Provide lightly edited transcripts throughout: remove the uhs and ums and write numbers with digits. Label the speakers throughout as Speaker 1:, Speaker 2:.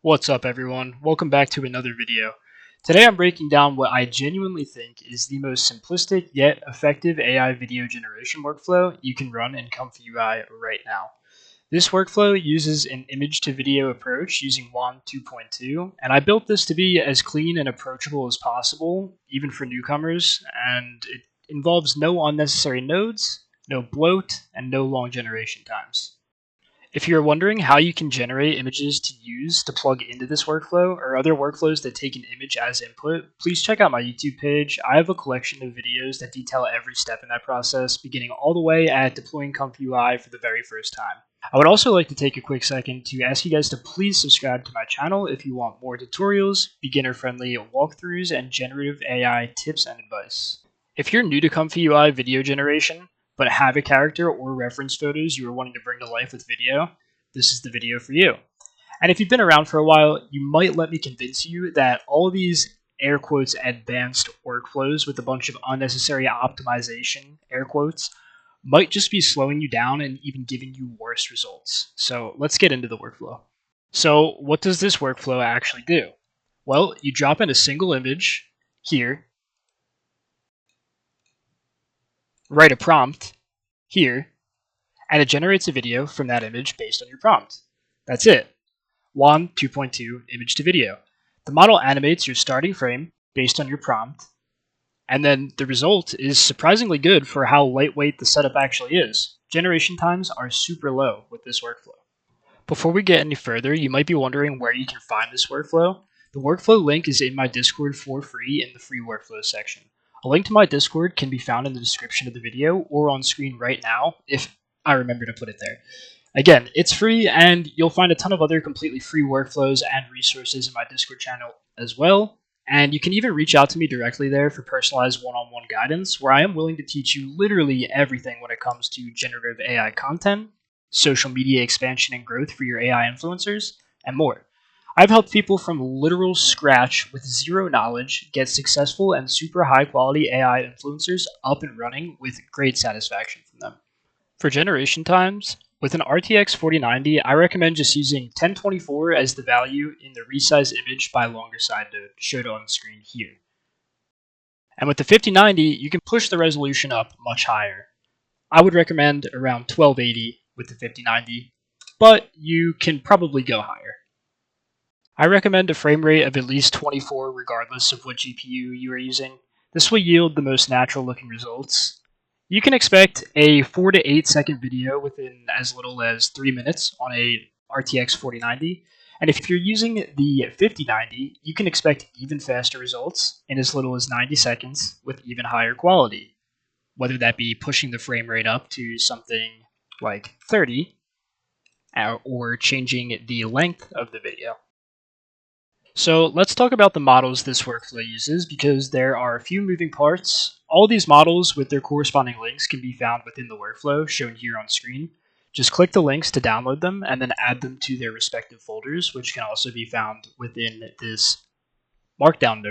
Speaker 1: What's up everyone, welcome back to another video. Today I'm breaking down what I genuinely think is the most simplistic yet effective AI video generation workflow you can run in ComfyUI right now. This workflow uses an image to video approach using WAN 2.2, and I built this to be as clean and approachable as possible, even for newcomers, and it involves no unnecessary nodes, no bloat, and no long generation times. If you're wondering how you can generate images to use to plug into this workflow or other workflows that take an image as input, please check out my YouTube page. I have a collection of videos that detail every step in that process, beginning all the way at deploying ComfyUI for the very first time. I would also like to take a quick second to ask you guys to please subscribe to my channel if you want more tutorials, beginner-friendly walkthroughs, and generative AI tips and advice. If you're new to ComfyUI video generation, but have a character or reference photos you are wanting to bring to life with video, this is the video for you. And if you've been around for a while, you might let me convince you that all of these air quotes advanced workflows with a bunch of unnecessary optimization, air quotes, might just be slowing you down and even giving you worse results. So let's get into the workflow. So what does this workflow actually do? Well, you drop in a single image here, write a prompt here, and it generates a video from that image based on your prompt. That's it. WAN 2.2 image to video. The model animates your starting frame based on your prompt, and then the result is surprisingly good for how lightweight the setup actually is. Generation times are super low with this workflow. Before we get any further, you might be wondering where you can find this workflow. The workflow link is in my Discord for free in the free workflow section. A link to my Discord can be found in the description of the video or on screen right now if I remember to put it there. Again, it's free and you'll find a ton of other completely free workflows and resources in my Discord channel as well. And you can even reach out to me directly there for personalized one-on-one guidance where I am willing to teach you literally everything when it comes to generative AI content, social media expansion and growth for your AI influencers, and more. I've helped people from literal scratch with zero knowledge get successful and super high quality AI influencers up and running with great satisfaction from them. For generation times, with an RTX 4090, I recommend just using 1024 as the value in the resize image by longer side node showed on the screen here. And with the 5090, you can push the resolution up much higher. I would recommend around 1280 with the 5090, but you can probably go higher. I recommend a frame rate of at least 24 regardless of what GPU you are using. This will yield the most natural looking results. You can expect a 4 to 8 second video within as little as 3 minutes on a RTX 4090. And if you're using the 5090, you can expect even faster results in as little as 90 seconds with even higher quality. Whether that be pushing the frame rate up to something like 30 or changing the length of the video. So let's talk about the models this workflow uses because there are a few moving parts. All these models with their corresponding links can be found within the workflow shown here on screen. Just click the links to download them and then add them to their respective folders, which can also be found within this markdown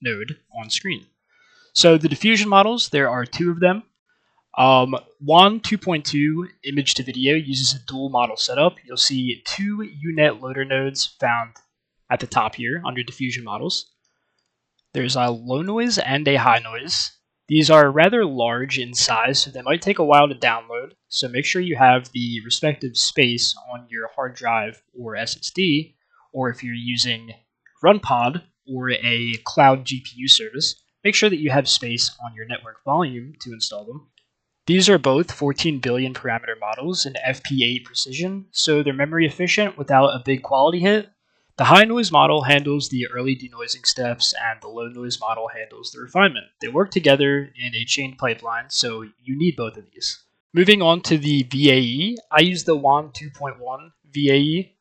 Speaker 1: node on screen. So the diffusion models, there are two of them. WAN 2.2 image to video uses a dual model setup. You'll see two UNet loader nodes found at the top here under diffusion models. There's a low noise and a high noise. These are rather large in size, so they might take a while to download, so make sure you have the respective space on your hard drive or SSD, or if you're using RunPod or a cloud GPU service, make sure that you have space on your network volume to install them. These are both 14 billion parameter models in FP8 precision, so they're memory efficient without a big quality hit. The high noise model handles the early denoising steps and the low noise model handles the refinement. They work together in a chain pipeline, so you need both of these. Moving on to the VAE, I use the WAN 2.1 VAE.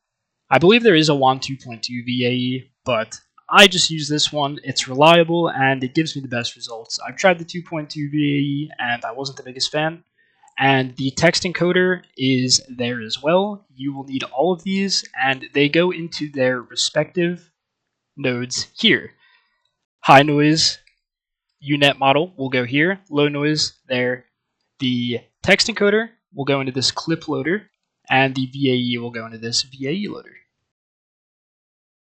Speaker 1: I believe there is a WAN 2.2 VAE, but I just use this one. It's reliable and it gives me the best results. I've tried the 2.2 VAE and I wasn't the biggest fan. And the text encoder is there as well. You will need all of these, and they go into their respective nodes here. High noise UNet model will go here, low noise there. The text encoder will go into this clip loader, and the VAE will go into this VAE loader.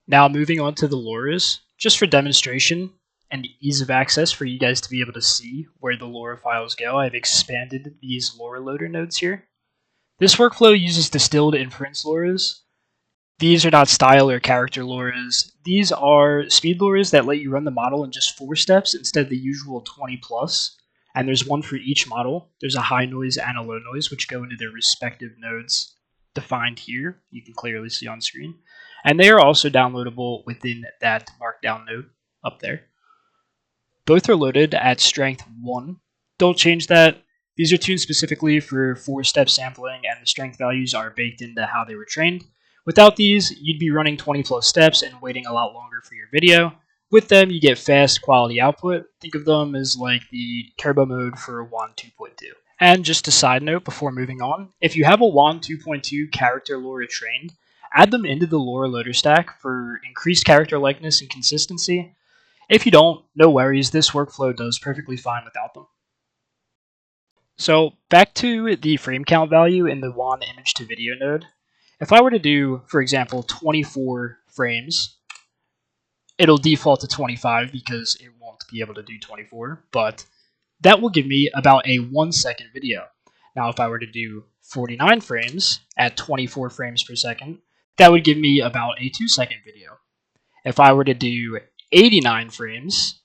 Speaker 1: Now moving on to the LoRAs, just for demonstration and ease of access for you guys to be able to see where the LoRA files go, I've expanded these LoRA loader nodes here. This workflow uses distilled inference LoRAs. These are not style or character LoRAs. These are speed LoRAs that let you run the model in just 4 steps instead of the usual 20 plus. And there's one for each model. There's a high noise and a low noise, which go into their respective nodes defined here. You can clearly see on screen. And they are also downloadable within that markdown node up there. Both are loaded at strength 1. Don't change that. These are tuned specifically for 4-step sampling, and the strength values are baked into how they were trained. Without these, you'd be running 20 plus steps and waiting a lot longer for your video. With them, you get fast quality output. Think of them as like the turbo mode for WAN 2.2. And just a side note before moving on, if you have a WAN 2.2 character LoRA trained, add them into the LoRA loader stack for increased character likeness and consistency. If you don't, no worries, this workflow does perfectly fine without them. So back to the frame count value in the WanImageToVideo node. If I were to do, for example, 24 frames, it'll default to 25 because it won't be able to do 24, but that will give me about a 1 second video. Now if I were to do 49 frames at 24 frames per second, that would give me about a 2 second video. If I were to do 89 frames,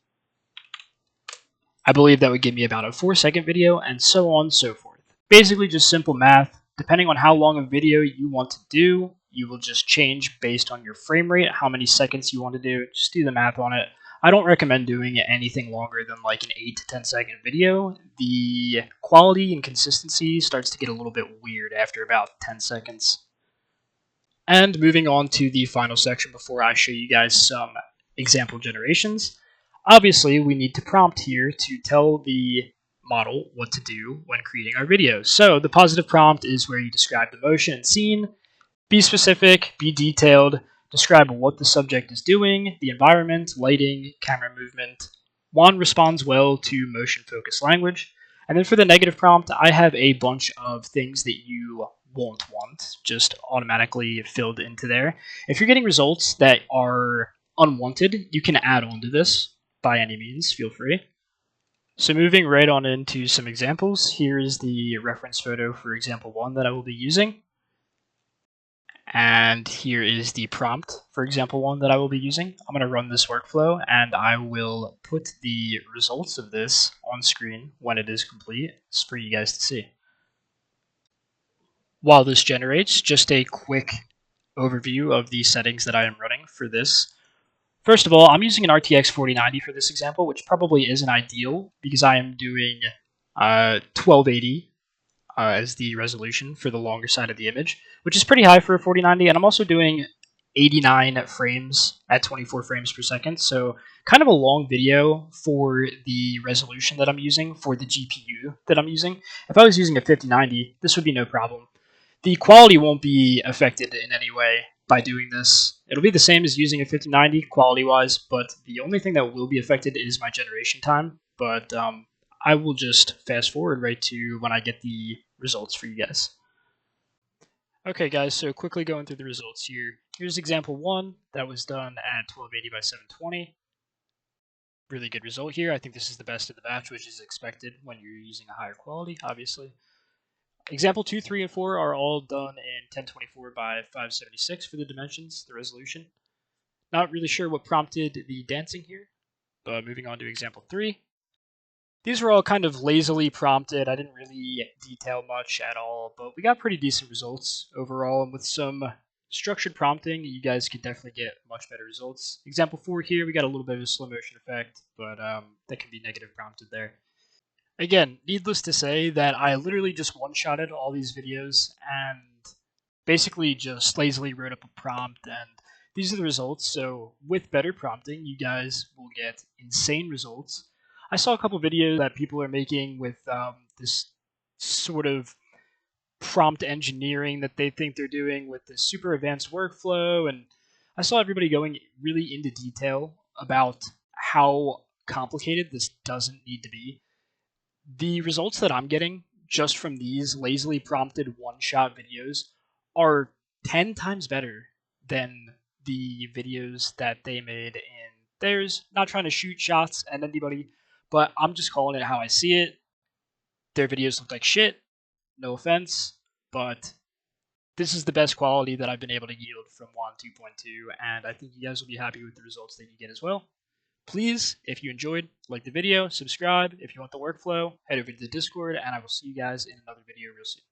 Speaker 1: I believe that would give me about a 4 second video, and so on and so forth. Basically just simple math. Depending on how long a video you want to do, you will just change based on your frame rate, how many seconds you want to do. Just do the math on it. I don't recommend doing anything longer than like an 8 to 10 second video. The quality and consistency starts to get a little bit weird after about 10 seconds. And moving on to the final section before I show you guys some example generations. Obviously, we need to prompt here to tell the model what to do when creating our videos. So the positive prompt is where you describe the motion and scene. Be specific, be detailed, describe what the subject is doing, the environment, lighting, camera movement. WAN responds well to motion-focused language. And then for the negative prompt, I have a bunch of things that you won't want just automatically filled into there. If you're getting results that are unwanted, you can add on to this by any means, feel free. So moving right on into some examples, here is the reference photo for example 1 that I will be using. And here is the prompt for example 1 that I will be using. I'm going to run this workflow and I will put the results of this on screen when it is complete for you guys to see. While this generates, just a quick overview of the settings that I am running for this. First of all, I'm using an RTX 4090 for this example, which probably isn't ideal because I am doing 1280 as the resolution for the longer side of the image, which is pretty high for a 4090, and I'm also doing 89 frames at 24 frames per second, so kind of a long video for the resolution that I'm using for the GPU that I'm using. If I was using a 5090, this would be no problem. The quality won't be affected in any way by doing this. It'll be the same as using a 5090 quality-wise, but the only thing that will be affected is my generation time. But I will just fast forward right to when I get the results for you guys. Okay guys, so quickly going through the results here. Here's example 1 that was done at 1280 by 720. Really good result here. I think this is the best of the batch, which is expected when you're using a higher quality, obviously. Example 2, 3, and 4 are all done in 1024 by 576 for the dimensions, the resolution. Not really sure what prompted the dancing here, but moving on to example 3. These were all kind of lazily prompted. I didn't really detail much at all, but we got pretty decent results overall, and with some structured prompting, you guys could definitely get much better results. Example 4 here, we got a little bit of a slow motion effect, but that can be negative prompted there. Again, needless to say that I literally just one-shotted all these videos and basically just lazily wrote up a prompt, and these are the results. So with better prompting, you guys will get insane results. I saw a couple videos that people are making with this sort of prompt engineering that they think they're doing with this super advanced workflow, and I saw everybody going really into detail about how complicated this doesn't need to be. The results that I'm getting just from these lazily prompted one-shot videos are 10 times better than the videos that they made in theirs. Not trying to shoot shots at anybody, but I'm just calling it how I see it. Their videos look like shit. No offense, but this is the best quality that I've been able to yield from WAN 2.2, and I think you guys will be happy with the results that you get as well. Please, if you enjoyed, like the video, subscribe. If you want the workflow, head over to the Discord, and I will see you guys in another video real soon.